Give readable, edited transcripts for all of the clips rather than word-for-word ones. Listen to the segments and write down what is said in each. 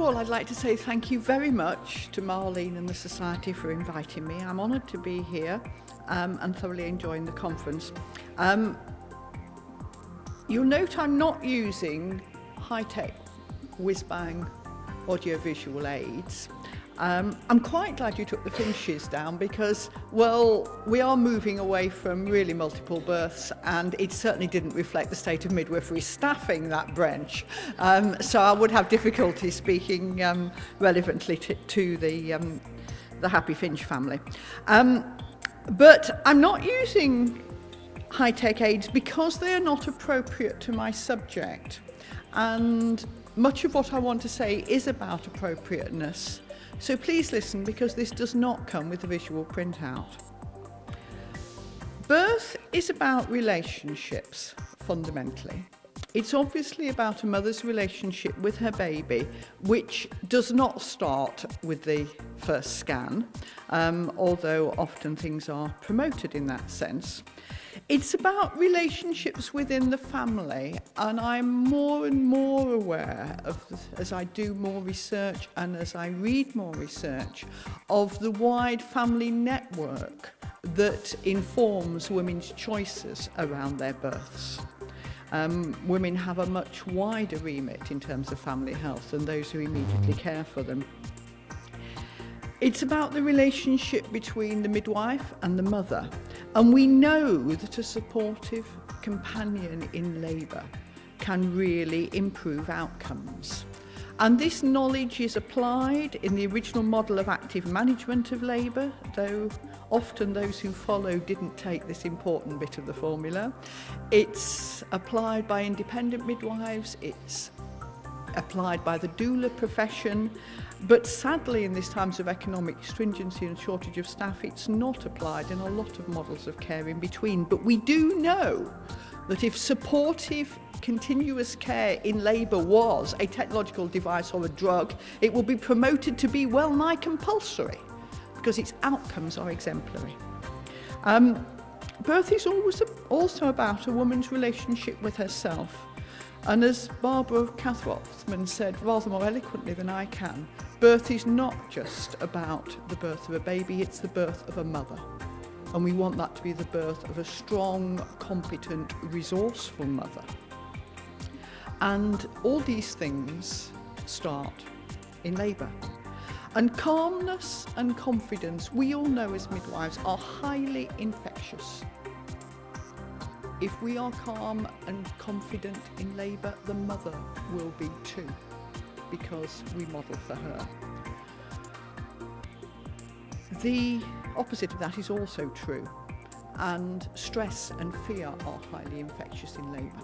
of all, I'd like to say thank you very much to Marlene and the Society for inviting me. I'm honoured to be here and thoroughly enjoying the conference. You'll note I'm not using high-tech whiz-bang audiovisual aids. I'm quite glad you took the finches down because, well, we are moving away from really multiple births, and it certainly didn't reflect the state of midwifery staffing that branch. So I would have difficulty speaking relevantly to the Happy Finch family. But I'm not using high-tech aids because they are not appropriate to my subject. And much of what I want to say is about appropriateness. So please listen, because this does not come with a visual printout. Birth is about relationships, fundamentally. It's obviously about a mother's relationship with her baby, which does not start with the first scan, although often things are promoted in that sense. It's about relationships within the family, and I'm more and more aware of, as I do more research and as I read more research, of the wide family network that informs women's choices around their births. Women have a much wider remit in terms of family health than those who immediately care for them. It's about the relationship between the midwife and the mother. And we know that a supportive companion in labour can really improve outcomes. And this knowledge is applied in the original model of active management of labour, though often those who follow didn't take this important bit of the formula. It's applied by independent midwives, it's applied by the doula profession, but sadly in these times of economic stringency and shortage of staff, it's not applied in a lot of models of care in between. But we do know that if supportive continuous care in labour was a technological device or a drug, it will be promoted to be well nigh compulsory because its outcomes are exemplary. Birth is always also about a woman's relationship with herself. And as Barbara Cathrothman said rather more eloquently than I can, birth is not just about the birth of a baby, it's the birth of a mother. And we want that to be the birth of a strong, competent, resourceful mother. And all these things start in labour. And calmness and confidence, we all know as midwives, are highly infectious. If we are calm and confident in labour, the mother will be too, because we model for her. The opposite of that is also true, and stress and fear are highly infectious in labour.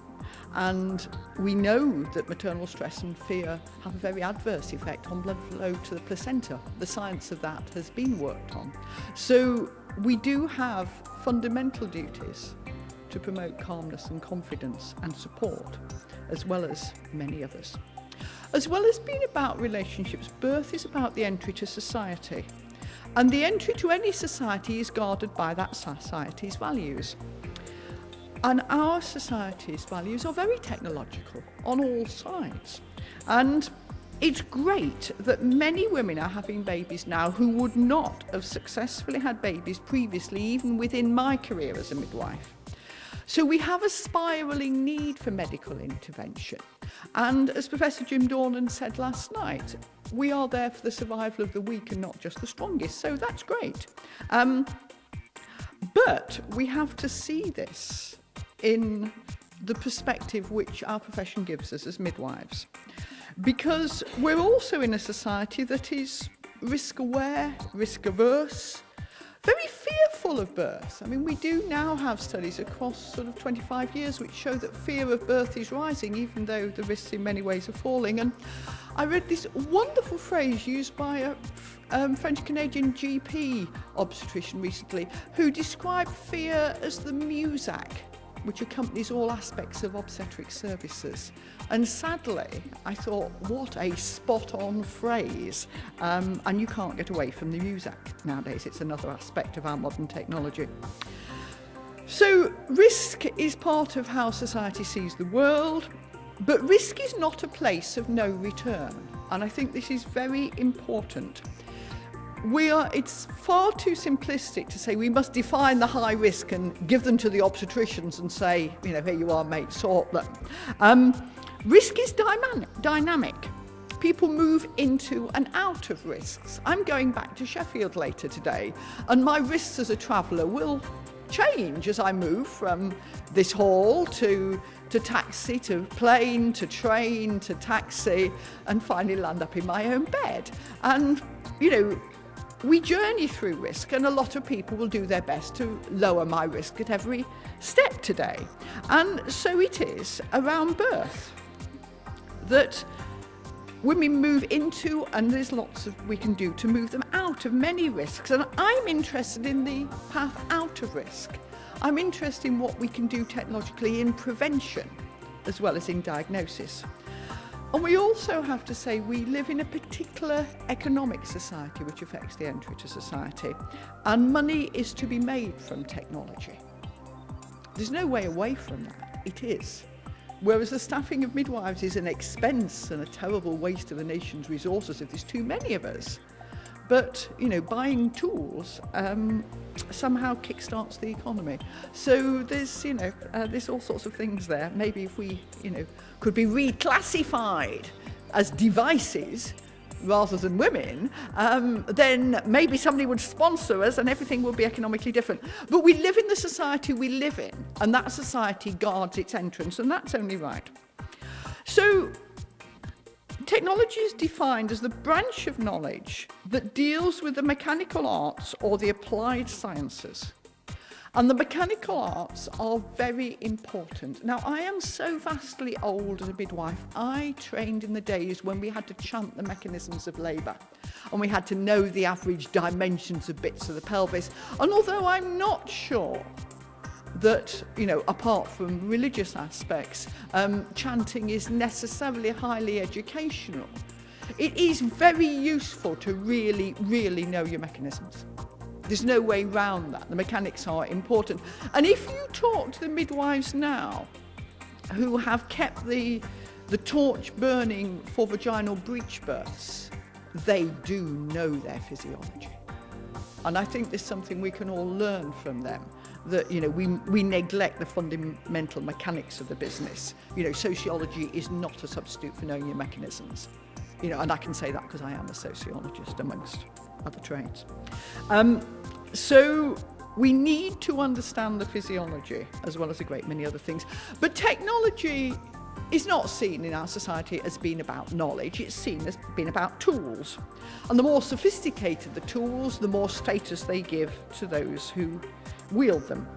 And we know that maternal stress and fear have a very adverse effect on blood flow to the placenta. The science of that has been worked on. So we do have fundamental duties to promote calmness and confidence and support, as well as many others. As well as being about relationships, birth is about the entry to society. And the entry to any society is guarded by that society's values. And our society's values are very technological on all sides. And it's great that many women are having babies now who would not have successfully had babies previously, even within my career as a midwife. So we have a spiralling need for medical intervention. And as Professor Jim Dornan said last night, we are there for the survival of the weak and not just the strongest. So that's great. But we have to see this in the perspective which our profession gives us as midwives. Because we're also in a society that is risk-aware, risk-averse, very fearful of birth. I mean, we do now have studies across sort of 25 years which show that fear of birth is rising, even though the risks in many ways are falling. And I read this wonderful phrase used by a French-Canadian GP obstetrician recently, who described fear as the Muzak, which accompanies all aspects of obstetric services. And sadly, I thought, what a spot-on phrase. And you can't get away from the Muzak nowadays. It's another aspect of our modern technology. So risk is part of how society sees the world, but risk is not a place of no return. and I think this is very important. It's far too simplistic to say we must define the high risk and give them to the obstetricians and say, here you are, mate, sort them. Risk is dynamic. People move into and out of risks. I'm going back to Sheffield later today, and my risks as a traveller will change as I move from this hall to taxi, to plane, to train, to taxi, and finally land up in my own bed. And, we journey through risk, and a lot of people will do their best to lower my risk at every step today. And so it is around birth that women move into, and there's lots we can do to move them out of many risks. And I'm interested in the path out of risk. I'm interested in what we can do technologically in prevention as well as in diagnosis. And we also have to say we live in a particular economic society which affects the entry to society, and money is to be made from technology. There's no way away from that. It is. Whereas the staffing of midwives is an expense and a terrible waste of the nation's resources if there's too many of us. But, buying tools somehow kickstarts the economy. So there's all sorts of things there. Maybe if we, could be reclassified as devices rather than women, then maybe somebody would sponsor us and everything would be economically different. But we live in the society we live in, and that society guards its entrance, and that's only right. So technology is defined as the branch of knowledge that deals with the mechanical arts or the applied sciences. And the mechanical arts are very important. Now, I am so vastly old as a midwife. I trained in the days when we had to chant the mechanisms of labour, and we had to know the average dimensions of bits of the pelvis. And although I'm not sure that, apart from religious aspects, chanting is necessarily highly educational, it is very useful to really, really know your mechanisms. There's no way round that. The mechanics are important. And if you talk to the midwives now who have kept the torch burning for vaginal breech births, they do know their physiology. And I think there's something we can all learn from them, that we neglect the fundamental mechanics of the business. Sociology is not a substitute for knowing your mechanisms. And I can say that because I am a sociologist amongst other trades. So we need to understand the physiology as well as a great many other things. But technology is not seen in our society as being about knowledge. It's seen as being about tools. And the more sophisticated the tools, the more status they give to those who wield them.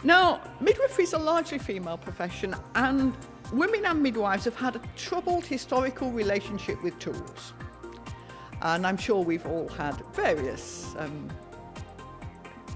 Now, midwifery is a largely female profession, and women and midwives have had a troubled historical relationship with tools. And I'm sure we've all had various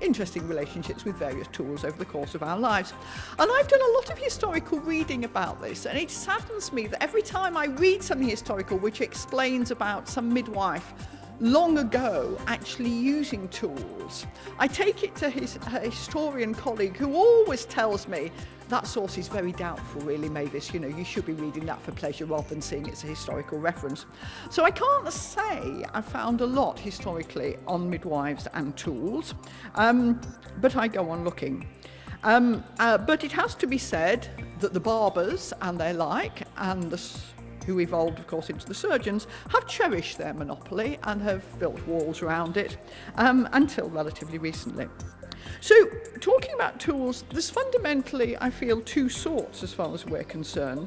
interesting relationships with various tools over the course of our lives. And I've done a lot of historical reading about this, and it saddens me that every time I read something historical which explains about some midwife long ago actually using tools, I take it to a historian colleague who always tells me that source is very doubtful, really, Mavis. You should be reading that for pleasure rather than seeing it's a historical reference. So I can't say I found a lot historically on midwives and tools, but I go on looking. But it has to be said that the barbers and their like, and who evolved, of course, into the surgeons, have cherished their monopoly and have built walls around it until relatively recently. So, talking about tools, there's fundamentally, I feel, two sorts as far as we're concerned.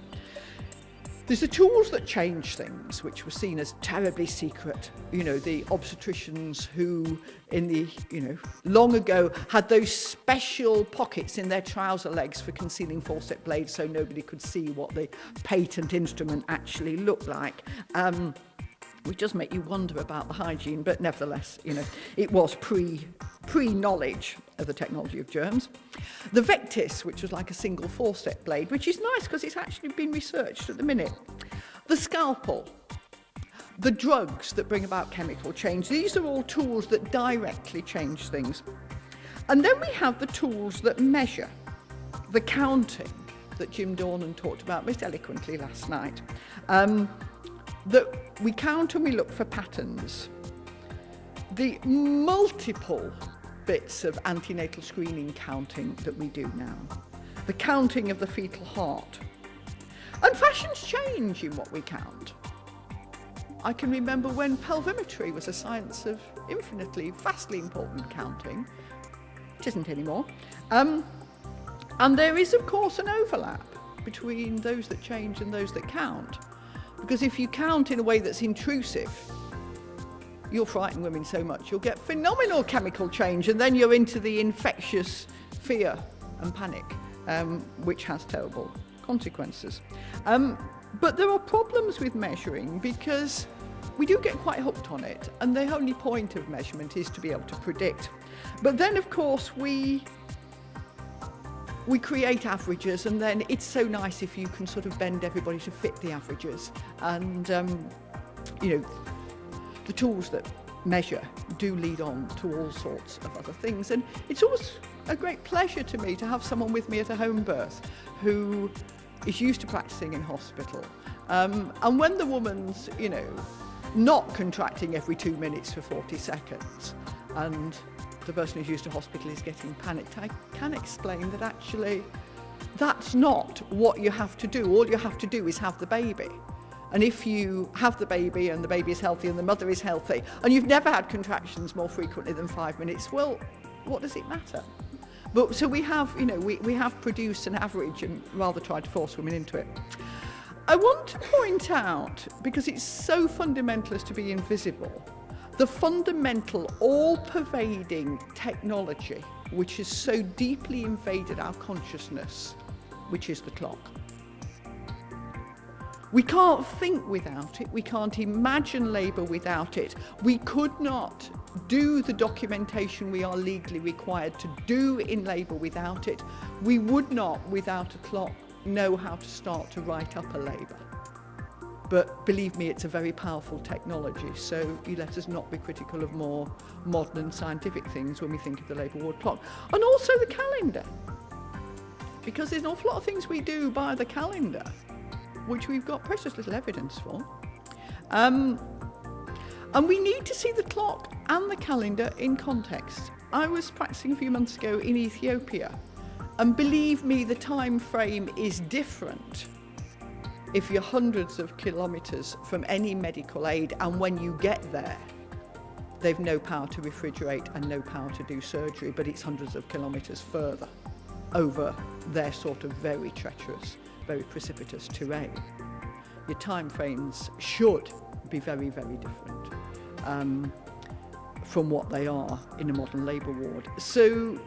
There's the tools that change things, which were seen as terribly secret. The obstetricians who, long ago, had those special pockets in their trouser legs for concealing forceps blades so nobody could see what the patent instrument actually looked like. Which does make you wonder about the hygiene, but nevertheless, it was pre-knowledge of the technology of germs. The vectis, which was like a single forceps blade, which is nice because it's actually been researched at the minute. The scalpel, the drugs that bring about chemical change, these are all tools that directly change things. And then we have the tools that measure, the counting that Jim Dornan talked about most eloquently last night. that we count and we look for patterns. The multiple bits of antenatal screening counting that we do now, the counting of the fetal heart, and fashions change in what we count. I can remember when pelvimetry was a science of infinitely, vastly important counting. It isn't anymore. And there is, of course, an overlap between those that change and those that count. Because if you count in a way that's intrusive, you'll frighten women so much, you'll get phenomenal chemical change, and then you're into the infectious fear and panic, which has terrible consequences. But there are problems with measuring because we do get quite hooked on it, and the only point of measurement is to be able to predict. But then, of course, we create averages, and then it's so nice if you can sort of bend everybody to fit the averages. And, the tools that measure do lead on to all sorts of other things. And it's always a great pleasure to me to have someone with me at a home birth who is used to practicing in hospital. And when the woman's, not contracting every 2 minutes for 40 seconds, and the person who's used to hospital is getting panicked, I can explain that actually that's not what you have to do. All you have to do is have the baby. And if you have the baby and the baby is healthy and the mother is healthy, and you've never had contractions more frequently than 5 minutes, well, what does it matter? But so we have, we have produced an average and rather tried to force women into it. I want to point out, because it's so fundamental as to be invisible, the fundamental, all-pervading technology which has so deeply invaded our consciousness, which is the clock. We can't think without it. We can't imagine labour without it. We could not do the documentation we are legally required to do in labour without it. We would not, without a clock, know how to start to write up a labour. But believe me, it's a very powerful technology, so you let us not be critical of more modern and scientific things when we think of the labour ward clock. And also the calendar, because there's an awful lot of things we do by the calendar which we've got precious little evidence for. And we need to see the clock and the calendar in context. I was practicing a few months ago in Ethiopia, and believe me, the time frame is different if you're hundreds of kilometres from any medical aid, and when you get there, they've no power to refrigerate and no power to do surgery, but it's hundreds of kilometres further over their sort of very treacherous, very precipitous terrain. Your time frames should be very, very different from what they are in a modern labour ward. So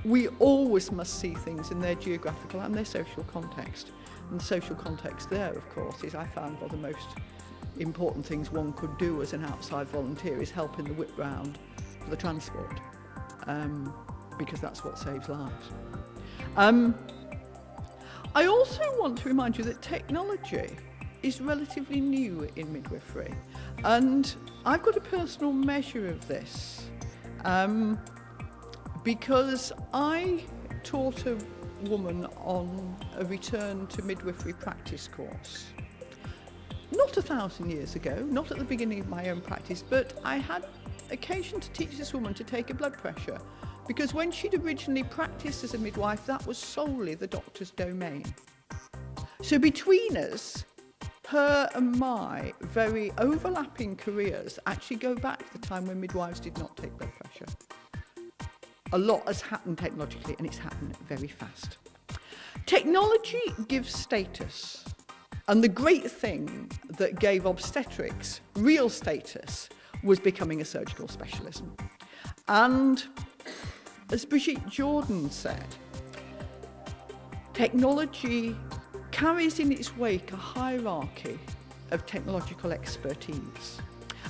we always must see things in their geographical and their social context. And the social context there, of course, is I found one of the most important things one could do as an outside volunteer is help in the whip round for the transport, because that's what saves lives. I also want to remind you that technology is relatively new in midwifery, and I've got a personal measure of this because I taught a woman on a return to midwifery practice course. Not 1,000 years ago, not at the beginning of my own practice, but I had occasion to teach this woman to take a blood pressure, because when she'd originally practiced as a midwife, that was solely the doctor's domain. So between us, her and my very overlapping careers actually go back to the time when midwives did not take blood pressure. A lot has happened technologically, and it's happened very fast. Technology gives status, and the great thing that gave obstetrics real status was becoming a surgical specialism. And as Brigitte Jordan said, technology carries in its wake a hierarchy of technological expertise.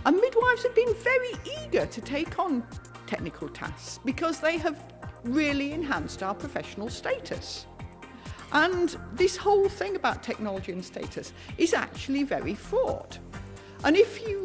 And midwives have been very eager to take on technical tasks because they have really enhanced our professional status. And this whole thing about technology and status is actually very fraught. And if you